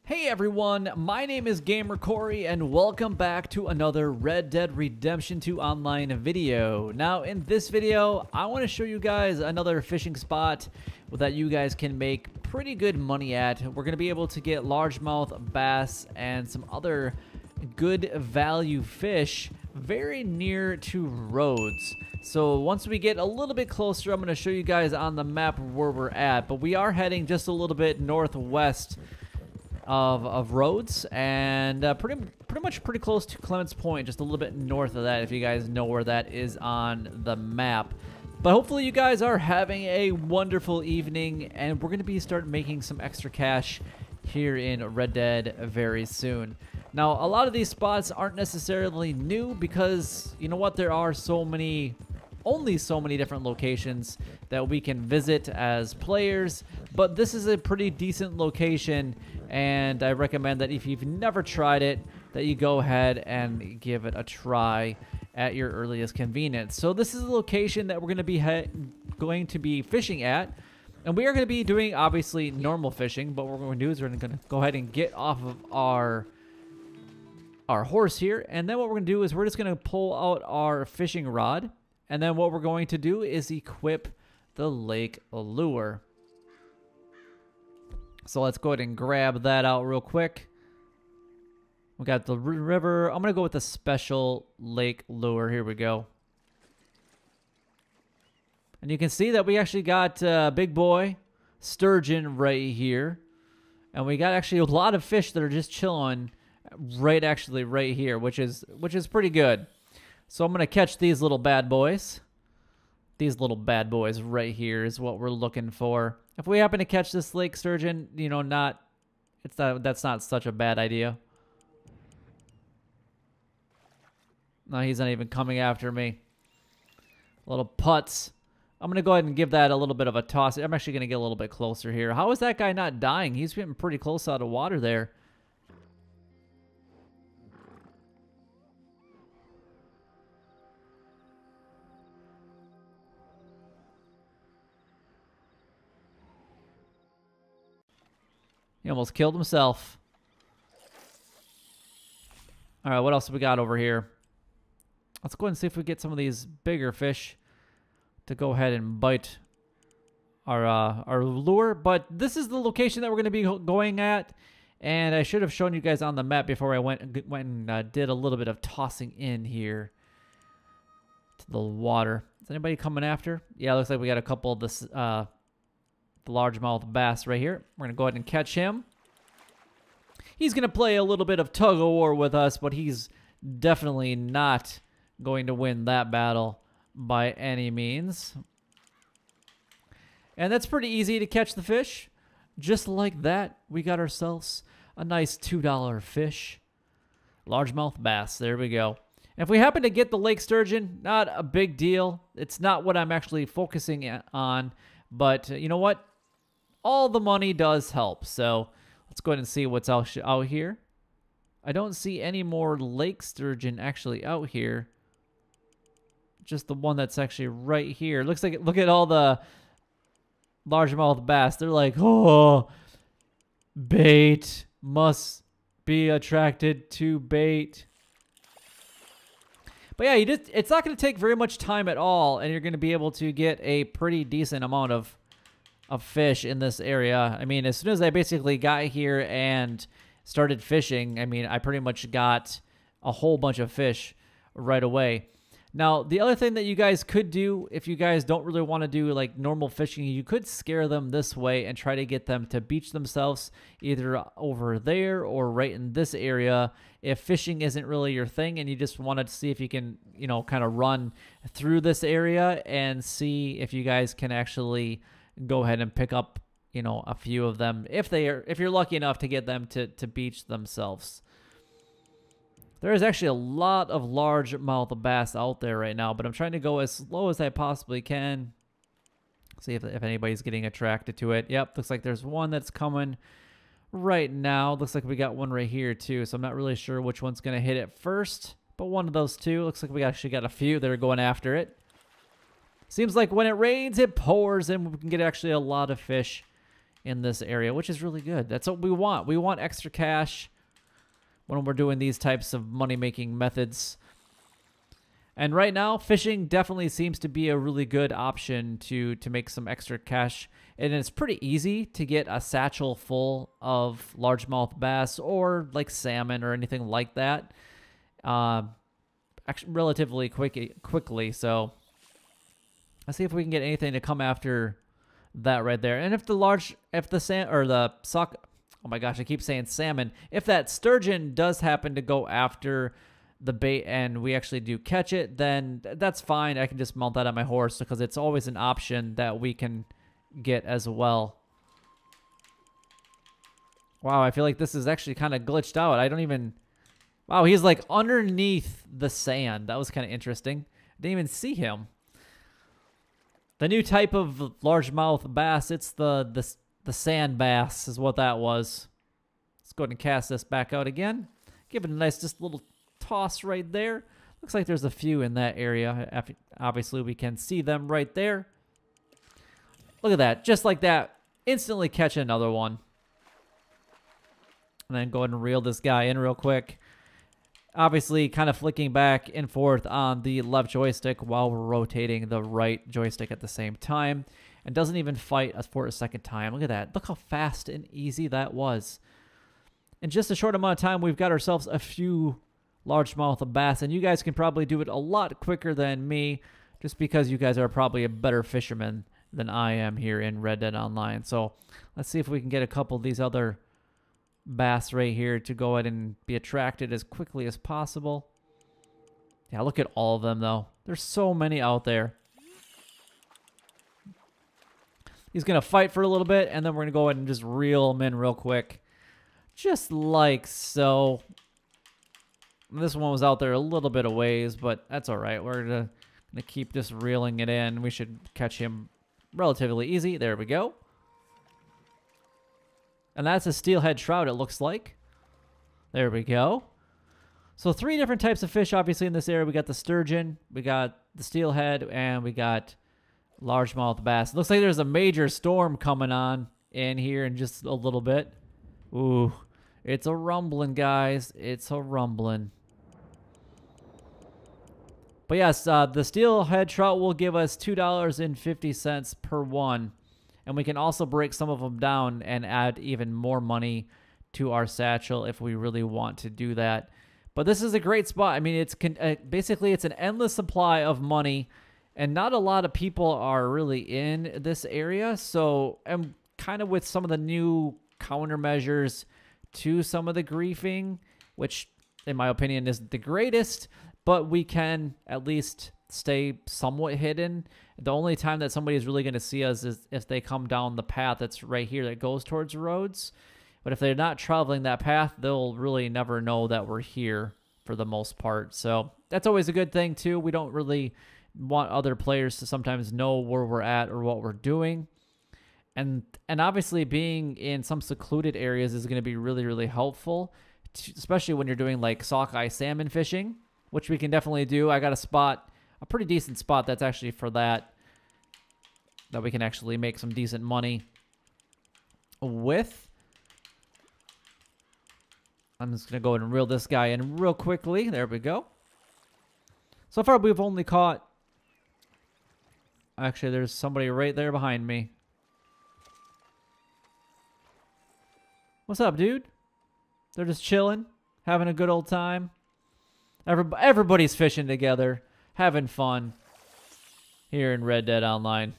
Hey everyone, my name is Gamer Corey and welcome back to another Red Dead Redemption 2 Online video. Now in this video, I want to show you guys another fishing spot that you guys can make pretty good money at. We're going to be able to get largemouth bass and some other good value fish very near to roads. So once we get a little bit closer, I'm going to show you guys on the map where we're at. But we are heading just a little bit northwest of roads, and pretty much pretty close to Clements Point, just a little bit north of that, if you guys know where that is on the map. But hopefully you guys are having a wonderful evening, and we're going to be start making some extra cash here in Red Dead very soon. Now, a lot of these spots aren't necessarily new because, you know what, there are only so many different locations that we can visit as players, but this is a pretty decent location, and I recommend that if you've never tried it, that you go ahead and give it a try at your earliest convenience. So this is a location that we're going to be fishing at, and we are going to be doing obviously normal fishing, but what we're going to do is we're going to go ahead and get off of our horse here, and then what we're going to do is we're just going to pull out our fishing rod. And then what we're going to do is equip the lake lure. So let's go ahead and grab that out real quick. We got the river. I'm going to go with the special lake lure. Here we go. And you can see that we actually got big boy sturgeon right here. And we got actually a lot of fish that are just chilling right here, which is pretty good. So I'm going to catch these little bad boys. These little bad boys right here is what we're looking for. If we happen to catch this lake sturgeon, you know, that's not such a bad idea. No, he's not even coming after me. Little putts. I'm going to go ahead and give that a little bit of a toss. I'm actually going to get a little bit closer here. How is that guy not dying? He's getting pretty close out of water there. He almost killed himself. All right, what else have we got over here? Let's go ahead and see if we get some of these bigger fish to go ahead and bite our lure. But this is the location that we're going to be going at. And I should have shown you guys on the map before I went and did a little bit of tossing in here to the water. Is anybody coming after? Yeah, it looks like we got a couple of this... the largemouth bass right here. We're going to go ahead and catch him. He's going to play a little bit of tug of war with us, but he's definitely not going to win that battle by any means. And that's pretty easy to catch the fish. Just like that, we got ourselves a nice $2 fish. Largemouth bass. There we go. And if we happen to get the lake sturgeon, not a big deal. It's not what I'm actually focusing on. But you know what? All the money does help. So let's go ahead and see what's out here. I don't see any more lake sturgeon actually out here. Just the one that's actually right here. Looks like, look at all the largemouth bass. They're like, oh, bait. Must be attracted to bait. But yeah, it's not going to take very much time at all, and you're going to be able to get a pretty decent amount of fish in this area. I mean, as soon as I basically got here and started fishing, I mean, I pretty much got a whole bunch of fish right away. Now, the other thing that you guys could do, if you guys don't really want to do like normal fishing, you could scare them this way and try to get them to beach themselves either over there or right in this area. If fishing isn't really your thing and you just wanted to see if you can, you know, kind of run through this area and see if you guys can actually go ahead and pick up, you know, a few of them if you're lucky enough to get them to beach themselves. There is actually a lot of largemouth bass out there right now, but I'm trying to go as slow as I possibly can. See if anybody's getting attracted to it. Yep, looks like there's one that's coming right now. Looks like we got one right here too, so I'm not really sure which one's going to hit it first, but one of those two. Looks like we actually got a few that are going after it. Seems like when it rains, it pours, and we can get actually a lot of fish in this area, which is really good. That's what we want. We want extra cash when we're doing these types of money-making methods. And right now, fishing definitely seems to be a really good option to make some extra cash. And it's pretty easy to get a satchel full of largemouth bass or like salmon or anything like that. Actually, relatively quickly. So let's see if we can get anything to come after that right there. And if the oh my gosh, I keep saying salmon. If that sturgeon does happen to go after the bait and we actually do catch it, then that's fine. I can just mount that on my horse because it's always an option that we can get as well. Wow, I feel like this is actually kind of glitched out. I don't even... Wow, he's like underneath the sand. That was kind of interesting. Didn't even see him. The new type of largemouth bass, it's the sand bass is what that was. Let's go ahead and cast this back out again. Give it a nice just little toss right there. Looks like there's a few in that area. Obviously, we can see them right there. Look at that. Just like that. Instantly catch another one. And then go ahead and reel this guy in real quick. Obviously, kind of flicking back and forth on the left joystick while we're rotating the right joystick at the same time. And doesn't even fight us for a second time. Look at that. Look how fast and easy that was. In just a short amount of time, we've got ourselves a few largemouth bass. And you guys can probably do it a lot quicker than me, just because you guys are probably a better fisherman than I am here in Red Dead Online. So let's see if we can get a couple of these other bass right here to go ahead and be attracted as quickly as possible. Yeah, look at all of them, though. There's so many out there. He's going to fight for a little bit, and then we're going to go ahead and just reel him in real quick. Just like so. This one was out there a little bit of ways, but that's all right. We're going to keep just reeling it in. We should catch him relatively easy. There we go. And that's a steelhead trout, it looks like. There we go. So 3 different types of fish, obviously, in this area. We got the sturgeon, we got the steelhead, and we got largemouth bass. Looks like there's a major storm coming on in here in just a little bit. Ooh, it's a rumbling, guys. It's a rumbling. But yes, the steelhead trout will give us $2.50 per one. And we can also break some of them down and add even more money to our satchel if we really want to do that. But this is a great spot. I mean, it's basically it's an endless supply of money, and not a lot of people are really in this area. So, and kind of with some of the new countermeasures to some of the griefing, which in my opinion isn't the greatest, but we can at least stay somewhat hidden. The only time that somebody is really going to see us is if they come down the path that's right here that goes towards the roads. But if they're not traveling that path, they'll really never know that we're here for the most part. So that's always a good thing too. We don't really want other players to sometimes know where we're at or what we're doing. And obviously being in some secluded areas is going to be really, really helpful, especially when you're doing like sockeye salmon fishing, which we can definitely do. I got a pretty decent spot that's actually for that we can actually make some decent money with. I'm just going to go ahead and reel this guy in real quickly. There we go. So far, we've only caught... Actually, there's somebody right there behind me. What's up, dude? They're just chilling, having a good old time. Everybody's fishing together, having fun here in Red Dead Online.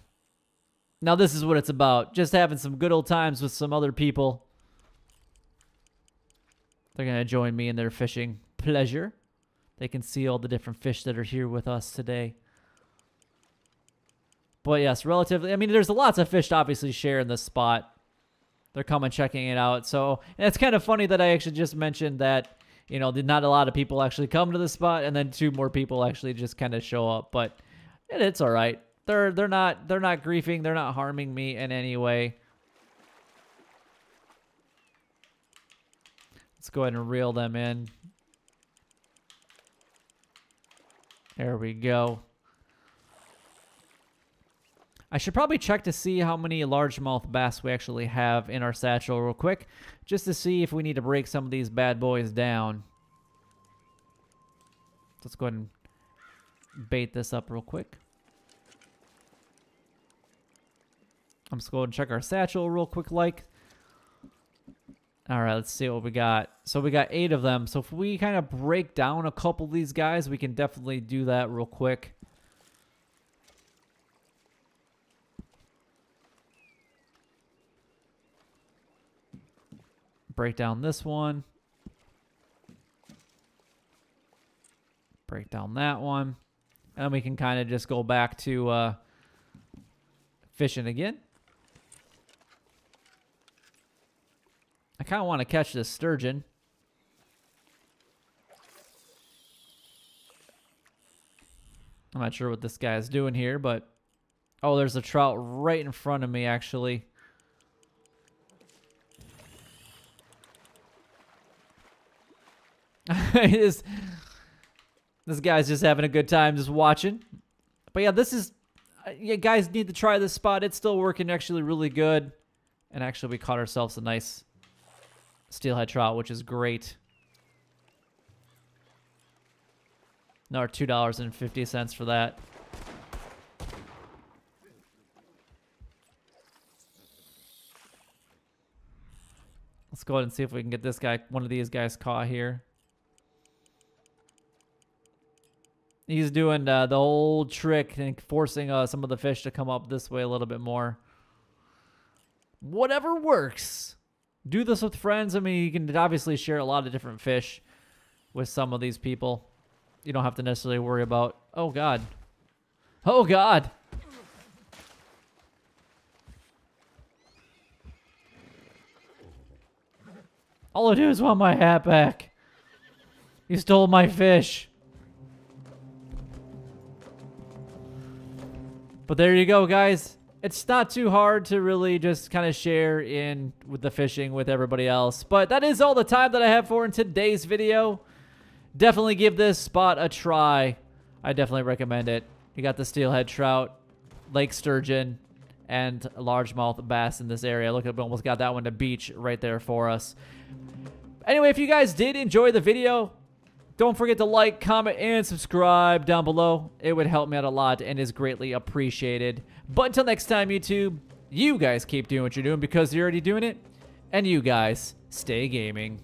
Now this is what it's about. Just having some good old times with some other people. They're going to join me in their fishing pleasure. They can see all the different fish that are here with us today. But yes, relatively, I mean, there's lots of fish to obviously share in this spot. They're coming checking it out. So and it's kind of funny that I actually just mentioned that, you know, not a lot of people actually come to the spot, and then 2 more people actually just kind of show up. But it's all right. They're not griefing. They're not harming me in any way. Let's go ahead and reel them in. There we go. I should probably check to see how many largemouth bass we actually have in our satchel real quick, just to see if we need to break some of these bad boys down. Let's go ahead and bait this up real quick. I'm just going to check our satchel real quick like. All right, let's see what we got. So we got 8 of them. So if we kind of break down a couple of these guys, we can definitely do that real quick. Break down this one. Break down that one. And we can kind of just go back to fishing again. I kind of want to catch this sturgeon. I'm not sure what this guy is doing here, but... Oh, there's a trout right in front of me, actually. This guy's just having a good time just watching. But yeah, this is... You guys need to try this spot. It's still working actually really good. And actually, we caught ourselves a nice steelhead trout, which is great. Another $2.50 for that. Let's go ahead and see if we can get this guy, one of these guys, caught here. He's doing the old trick and forcing some of the fish to come up this way a little bit more. Whatever works. Do this with friends. I mean, you can obviously share a lot of different fish with some of these people. You don't have to necessarily worry about, oh God. Oh God. All I do is want my hat back. You stole my fish. But there you go, guys. It's not too hard to really just kind of share in with the fishing with everybody else. But that is all the time that I have for in today's video. Definitely give this spot a try. I definitely recommend it. You got the steelhead trout, lake sturgeon, and a largemouth bass in this area. Look, we almost got that one to beach right there for us. Anyway, if you guys did enjoy the video, don't forget to like, comment, and subscribe down below. It would help me out a lot and is greatly appreciated. But until next time, YouTube, you guys keep doing what you're doing because you're already doing it. And you guys, stay gaming.